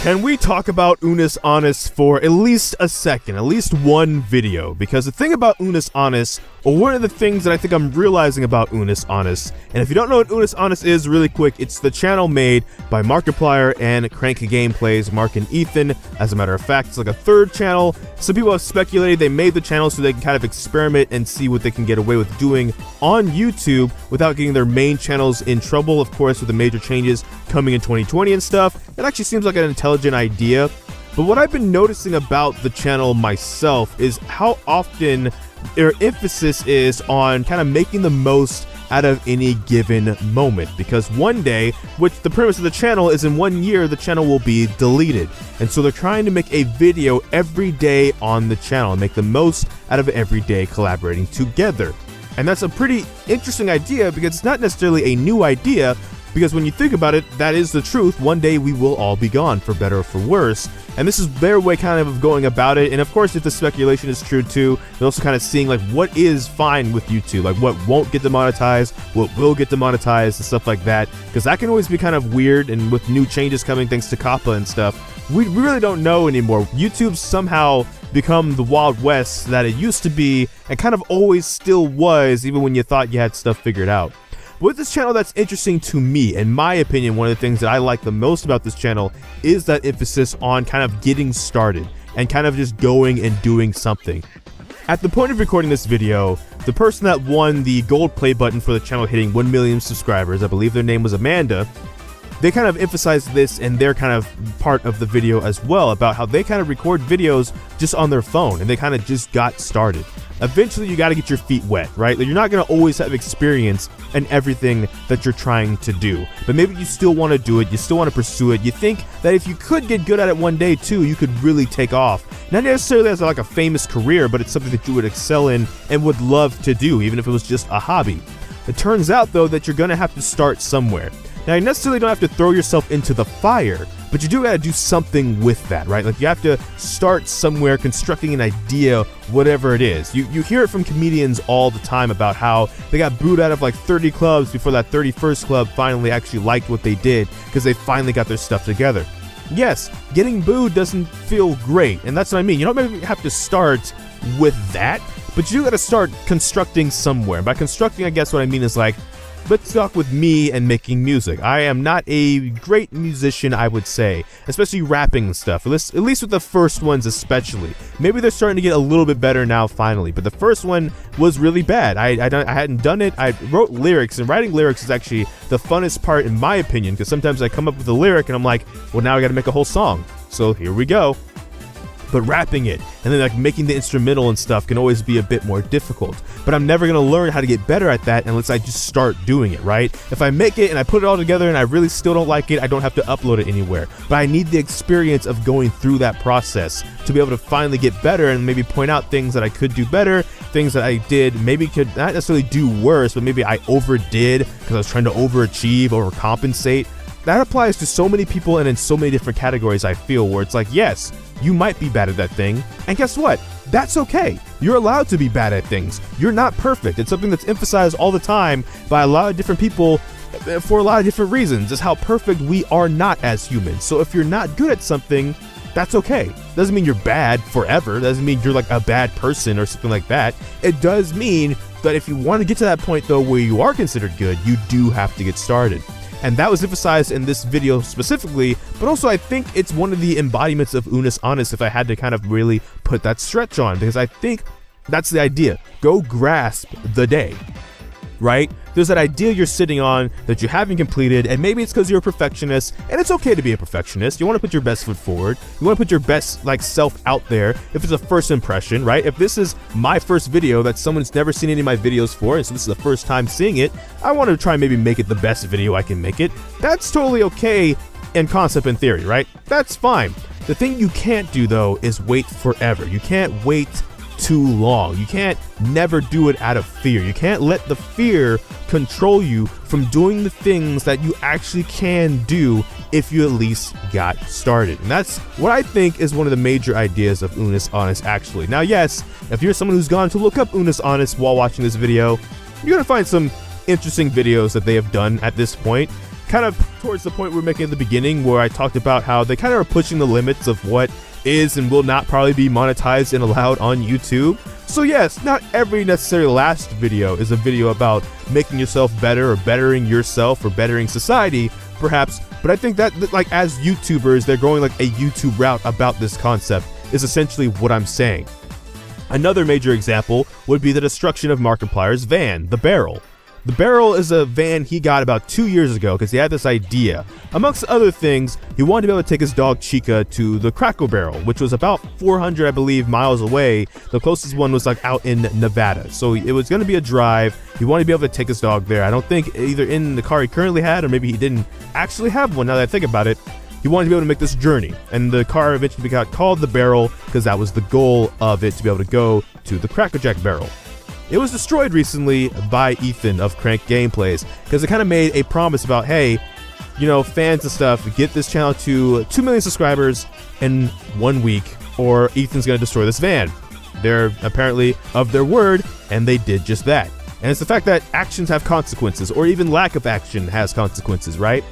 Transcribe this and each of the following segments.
Can we talk about Unus Annus for at least a second, at least one video? Because the thing about Unus Annus, or one of the things that I think I'm realizing about Unus Annus, and if you don't know what Unus Annus is, really quick, it's the channel made by Markiplier and CrankGameplays, Mark and Ethan. As a matter of fact, it's like a third channel. Some people have speculated they made the channel so they can kind of experiment and see what they can get away with doing on YouTube without getting their main channels in trouble, of course, with the major changes coming in 2020 and stuff. It actually seems like an intelligent idea. But what I've been noticing about the channel myself is how often their emphasis is on kind of making the most out of any given moment, because one day, which the premise of the channel is in 1 year, the channel will be deleted. And so they're trying to make a video every day on the channel and make the most out of every day collaborating together. And that's a pretty interesting idea because it's not necessarily a new idea, because when you think about it, that is the truth. One day we will all be gone, for better or for worse. And this is their way kind of going about it. And of course, if the speculation is true too, they're also kind of seeing like what is fine with YouTube, like what won't get demonetized, what will get demonetized and stuff like that. Because that can always be kind of weird, and with new changes coming thanks to COPPA and stuff, we really don't know anymore. YouTube's somehow become the Wild West that it used to be, and kind of always still was, even when you thought you had stuff figured out. With this channel, that's interesting to me. In my opinion, one of the things that I like the most about this channel is that emphasis on kind of getting started and kind of just going and doing something. At the point of recording this video, the person that won the gold play button for the channel hitting 1 million subscribers, I believe their name was Amanda, they kind of emphasized this in their kind of part of the video as well, about how they kind of record videos just on their phone and they kind of just got started. Eventually, you got to get your feet wet, right? Like, you're not going to always have experience in everything that you're trying to do, but maybe you still want to do it. You still want to pursue it. You think that if you could get good at it one day too, you could really take off. Not necessarily as like a famous career, but it's something that you would excel in and would love to do, even if it was just a hobby. It turns out though that you're going to have to start somewhere. Now, you necessarily don't have to throw yourself into the fire, but you do got to do something with that, right? Like, you have to start somewhere, constructing an idea, whatever it is. You hear it from comedians all the time about how they got booed out of like 30 clubs before that 31st club finally actually liked what they did because they finally got their stuff together. Yes, getting booed doesn't feel great, and that's what I mean. You don't maybe have to start with that, but you got to start constructing somewhere. By constructing, I guess what I mean is like, let's talk with me and making music. I am not a great musician, I would say, especially rapping and stuff, at least with the first ones especially. Maybe they're starting to get a little bit better now finally, but the first one was really bad. I hadn't done it. I wrote lyrics, and writing lyrics is actually the funnest part in my opinion, because sometimes I come up with a lyric and I'm like, well, now I gotta make a whole song. So here we go. But rapping it and then like making the instrumental and stuff can always be a bit more difficult. But I'm never gonna learn how to get better at that unless I just start doing it, right? If I make it and I put it all together and I really still don't like it, I don't have to upload it anywhere. But I need the experience of going through that process to be able to finally get better and maybe point out things that I could do better, things that I did maybe could not necessarily do worse, but maybe I overdid because I was trying to overachieve, overcompensate. That applies to so many people and in so many different categories, I feel, where it's like, yes, you might be bad at that thing, and guess what? That's okay. You're allowed to be bad at things. You're not perfect. It's something that's emphasized all the time by a lot of different people for a lot of different reasons, is how perfect we are not as humans. So if you're not good at something, that's okay. Doesn't mean you're bad forever. Doesn't mean you're like a bad person or something like that. It does mean that if you want to get to that point though where you are considered good, you do have to get started. And that was emphasized in this video specifically, but also I think it's one of the embodiments of Unus Annus if I had to kind of really put that stretch on, because I think that's the idea. Go grasp the day, right? There's that idea you're sitting on that you haven't completed, and maybe it's because you're a perfectionist, and it's okay to be a perfectionist. You want to put your best foot forward. You want to put your best like self out there. If it's a first impression, right? If this is my first video that someone's never seen any of my videos for, and so this is the first time seeing it, I want to try and maybe make it the best video I can make it. That's totally okay in concept and theory, right? That's fine. The thing you can't do though is wait forever. You can't wait too long. You can't never do it out of fear. You can't let the fear control you from doing the things that you actually can do if you at least got started. And that's what I think is one of the major ideas of Unus Annus actually. Now, yes, if you're someone who's gone to look up Unus Annus while watching this video, you're gonna find some interesting videos that they have done at this point. kind of towards the point we were making at the beginning, where I talked about how they kind of are pushing the limits of what is and will not probably be monetized and allowed on YouTube. So yes, not every necessarily last video is a video about making yourself better or bettering yourself or bettering society, perhaps, but I think that like as YouTubers, they're going like a YouTube route about this concept is essentially what I'm saying. Another major example would be the destruction of Markiplier's van, the Barrel. The Barrel is a van he got about 2 years ago because he had this idea. Amongst other things, he wanted to be able to take his dog Chica to the Cracker Barrel, which was about 400, I believe, miles away. The closest one was like out in Nevada. So it was going to be a drive. He wanted to be able to take his dog there. I don't think either in the car he currently had, or maybe he didn't actually have one now that I think about it. He wanted to be able to make this journey, and the car eventually got called the Barrel because that was the goal of it, to be able to go to the Cracker Jack Barrel. It was destroyed recently by Ethan of CrankGameplays because it kind of made a promise about, hey, you know, fans and stuff, get this channel to 2 million subscribers in 1 week or Ethan's going to destroy this van. They're apparently of their word, and they did just that. And it's the fact that actions have consequences, or even lack of action has consequences, right?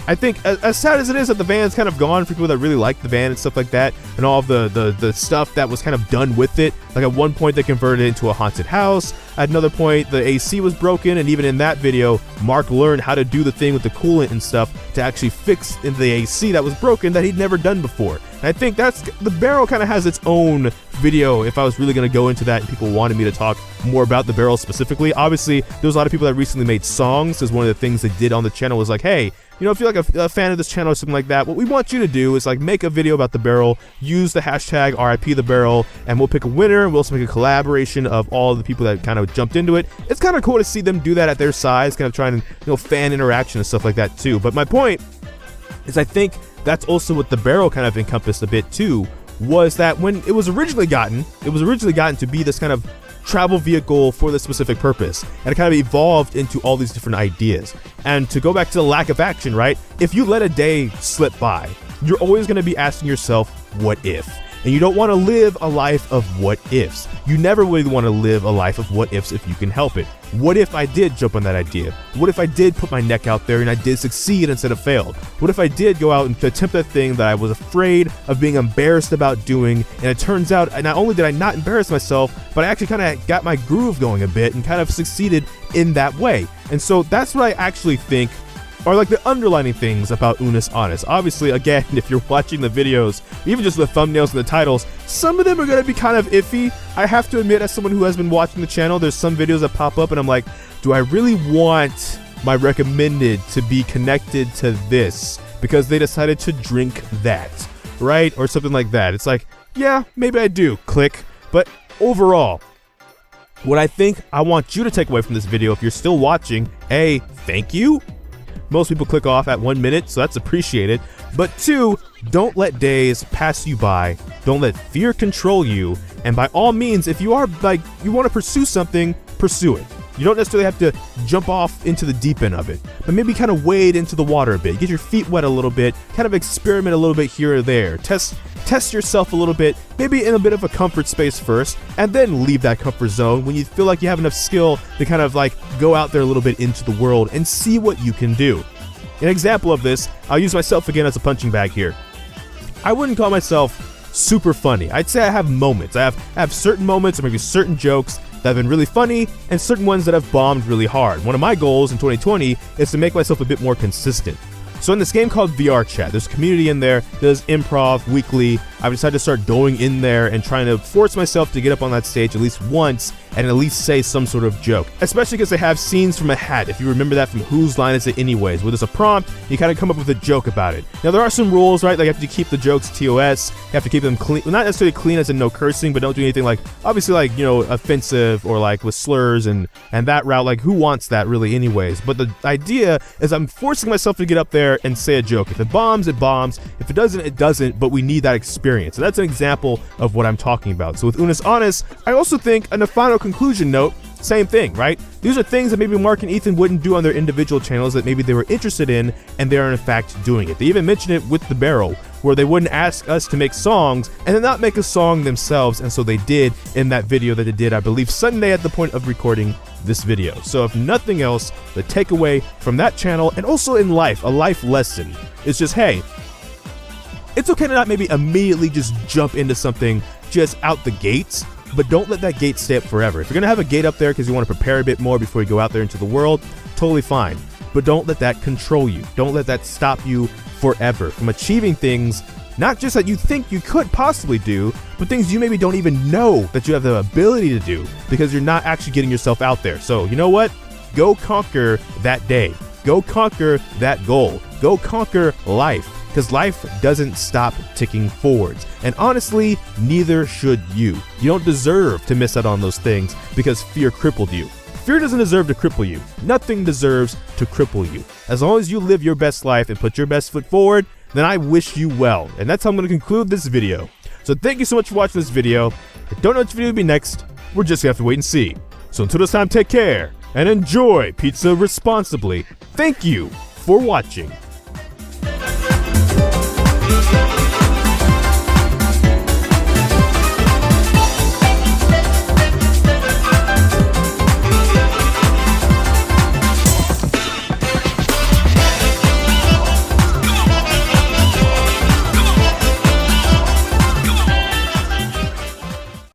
I think as sad as it is that the van's kind of gone for people that really like the van and stuff like that, and all of the stuff that was kind of done with it. Like at one point they converted it into a haunted house. At another point the AC was broken, and even in that video Mark learned how to do the thing with the coolant and stuff to actually fix into the AC that was broken that he'd never done before. And I think that's the Barrel kind of has its own video if I was really going to go into that and people wanted me to talk more about the Barrel specifically. Obviously there was a lot of people that recently made songs, because one of the things they did on the channel was like, hey, you know, if you're like a fan of this channel or something like that, what we want you to do is like make a video about the Barrel, use the hashtag RIPThe Barrel, and we'll pick a winner, and we'll also make a collaboration of all the people that kind of jumped into it. It's kind of cool to see them do that at their size, kind of trying to, you know, fan interaction and stuff like that too. But my point is I think that's also what the Barrel kind of encompassed a bit too, was that when it was originally gotten to be this kind of travel vehicle for this specific purpose, and it kind of evolved into all these different ideas. And to go back to the lack of action, right? If you let a day slip by, you're always going to be asking yourself, what if? And you don't want to live a life of what ifs. You never really want to live a life of what ifs if you can help it. What if I did jump on that idea? What if I did put my neck out there and I did succeed instead of failed? What if I did go out and attempt that thing that I was afraid of being embarrassed about doing, and it turns out not only did I not embarrass myself, but I actually kind of got my groove going a bit and kind of succeeded in that way. And so that's what I actually think are like the underlining things about Unus Annus. Obviously, again, if you're watching the videos, even just the thumbnails and the titles, some of them are going to be kind of iffy. I have to admit, as someone who has been watching the channel, there's some videos that pop up and I'm like, do I really want my recommended to be connected to this because they decided to drink that, right? Or something like that. It's like, yeah, maybe I do, click. But overall, what I think I want you to take away from this video, if you're still watching, A, thank you. Most people click off at 1 minute, so that's appreciated. But 2, don't let days pass you by. Don't let fear control you. And by all means, if you are like, you want to pursue something, pursue it. You don't necessarily have to jump off into the deep end of it, but maybe kind of wade into the water a bit, get your feet wet a little bit, kind of experiment a little bit here or there, test yourself a little bit, maybe in a bit of a comfort space first, and then leave that comfort zone when you feel like you have enough skill to kind of like go out there a little bit into the world and see what you can do. An example of this, I'll use myself again as a punching bag here. I wouldn't call myself super funny. I'd say I have moments. I have certain moments or maybe certain jokes that have been really funny and certain ones that have bombed really hard. One of my goals in 2020 is to make myself a bit more consistent. So in this game called VR Chat, there's a community in there that does improv weekly. I've decided to start going in there and trying to force myself to get up on that stage at least once and at least say some sort of joke. Especially because they have scenes from a hat, if you remember that from Whose Line Is It Anyways, where there's a prompt, you kind of come up with a joke about it. Now there are some rules, right? Like you have to keep the jokes TOS, you have to keep them clean, well, not necessarily clean as in no cursing, but don't do anything like, obviously like, you know, offensive or like with slurs and that route, like who wants that really anyways? But the idea is I'm forcing myself to get up there and say a joke. If it bombs, it bombs. If it doesn't, it doesn't, but we need that experience. So that's an example of what I'm talking about. So with Unus Annus, I also think on a final conclusion note, same thing, right? These are things that maybe Mark and Ethan wouldn't do on their individual channels that maybe they were interested in, and they are in fact doing it. They even mentioned it with the Barrel, where they wouldn't ask us to make songs and then not make a song themselves, and so they did in that video that they did, I believe, Sunday at the point of recording this video. So if nothing else, the takeaway from that channel, and also in life, a life lesson, is just, hey, it's okay to not maybe immediately just jump into something just out the gates, but don't let that gate stay up forever. If you're gonna have a gate up there because you want to prepare a bit more before you go out there into the world, totally fine. But don't let that control you. Don't let that stop you forever from achieving things, not just that you think you could possibly do, but things you maybe don't even know that you have the ability to do because you're not actually getting yourself out there. So you know what? Go conquer that day. Go conquer that goal. Go conquer life, because life doesn't stop ticking forwards. And honestly, neither should you. You don't deserve to miss out on those things because fear crippled you. Fear doesn't deserve to cripple you. Nothing deserves to cripple you. As long as you live your best life and put your best foot forward, then I wish you well. And that's how I'm going to conclude this video. So thank you so much for watching this video. I don't know which video will be next. We're just going to have to wait and see. So until this time, take care and enjoy pizza responsibly. Thank you for watching.